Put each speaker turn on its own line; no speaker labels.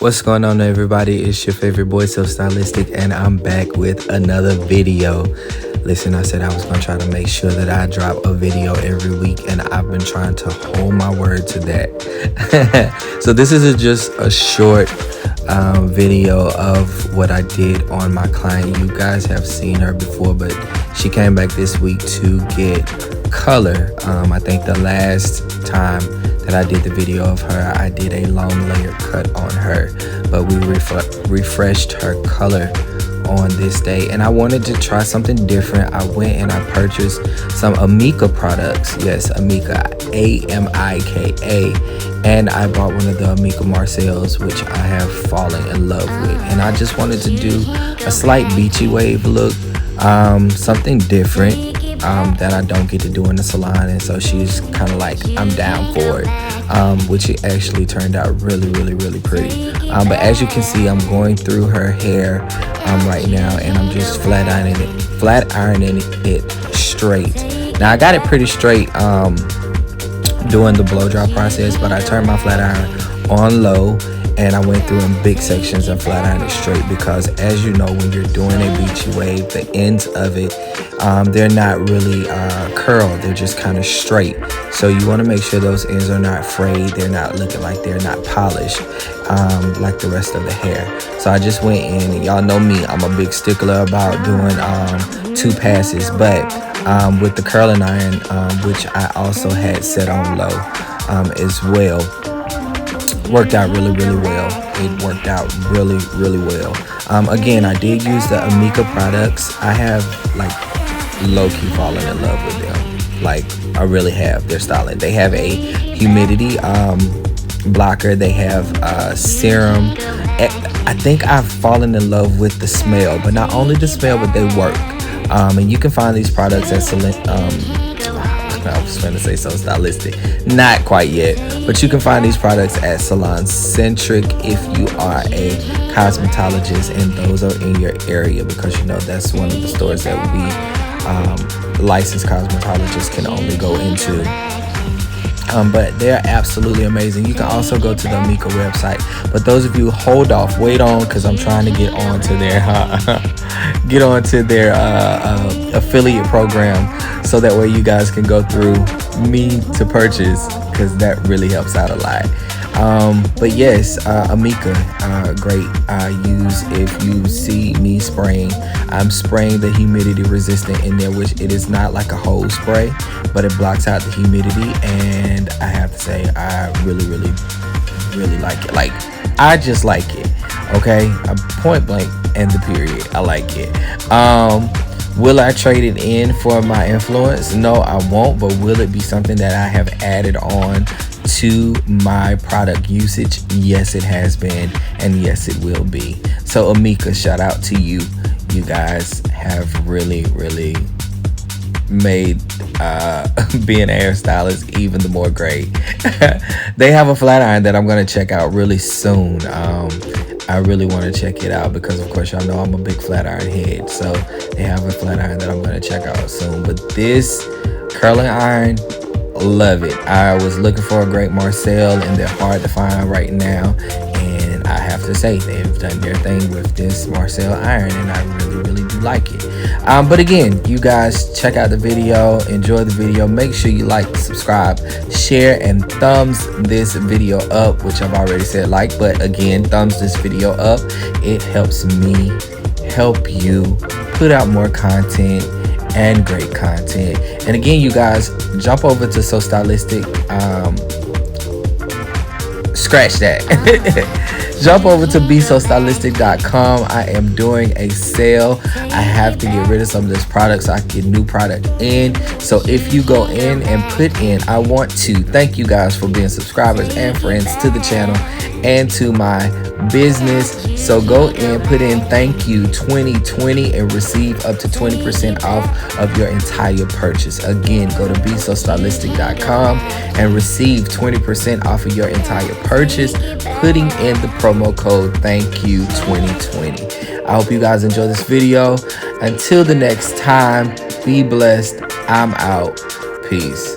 What's going on, everybody? It's your favorite boy, So Stylistic, and I'm back with another video. Listen, I said I was going to try to make sure that I drop a video every week, and I've been trying to hold my word to that. So this is just a short video of what I did on my client. You guys have seen her before, but she came back this week to get color. I think the last time that I did the video of her, I did a long layer cut on her, but we refreshed her color on this day, and I wanted to try something different. I went and I purchased some Amika products. Yes, Amika, Amika, and I bought one of the Amika Marcels, which I have fallen in love with, and I just wanted to do a slight beachy wave look, something different that I don't get to do in the salon. And so she's kind of like, I'm down for it, which it actually turned out really pretty. But as you can see, I'm going through her hair right now, and I'm just flat ironing it straight. Now I got it pretty straight doing the blow dry process, but I turned my flat iron on low, and I went through in big sections and flat ironed it straight, because as you know, when you're doing a beachy wave, the ends of it, they're not really curled, they're just kind of straight. So you want to make sure those ends are not frayed, they're not looking like they're not polished like the rest of the hair. So I just went in, and y'all know me, I'm a big stickler about doing 2 passes, but with the curling iron, which I also had set on low as well, worked out really well. It worked out really well. Again, I did use the Amika products. I have like low-key fallen in love with them. Like, I really have their styling. They have a humidity blocker. They have serum. I think I've fallen in love with the smell, but not only the smell, but they work. And you can find these products at I was trying to say So Stylistic, not quite yet, but you can find these products at Salon Centric if you are a cosmetologist and those are in your area, because you know that's one of the stores that we licensed cosmetologists can only go into. But they're absolutely amazing. You can also go to the Amika website, but those of you hold off, wait on, because I'm trying to get onto their affiliate program, so that way you guys can go through me to purchase, because that really helps out a lot. But yes, Amika, great. I use, if you see me spraying, I'm spraying the humidity resistant in there, which it is not like a hose spray, but it blocks out the humidity. And I have to say, I really like it. Like, I just like it. Okay, point blank and the period, I like it. Will I trade it in for my influence? No, I won't. But will it be something that I have added on to my product usage? Yes, it has been, and yes, it will be. So Amika, shout out to you. You guys have really made being a hairstylist even the more great. They have a flat iron that I'm going to check out really soon. I really want to check it out, because of course y'all know I'm a big flat iron head. So they have a flat iron that I'm going to check out soon. But this curling iron, love it. I was looking for a great Marcel, and they're hard to find right now, and I have to say they've done their thing with this Marcel iron, and I really do like it. But again, you guys check out the video, enjoy the video, make sure you like, subscribe, share, and thumbs this video up, which I've already said like, but again, thumbs this video up. It helps me help you put out more content and great content. And again, you guys, jump over to So Stylistic, scratch that. Jump over to BeSoStylistic.com. I am doing a sale. I have to get rid of some of this product so I can get new product in. So if you go in and put in, I want to thank you guys for being subscribers and friends to the channel and to my business. So go in, put in thank you 2020, and receive up to 20% off of your entire purchase. Again, go to BeSoStylistic.com and receive 20% off of your entire purchase, putting in the promo code thank you 2020. I hope you guys enjoy this video. Until the next time, be blessed. I'm out. Peace.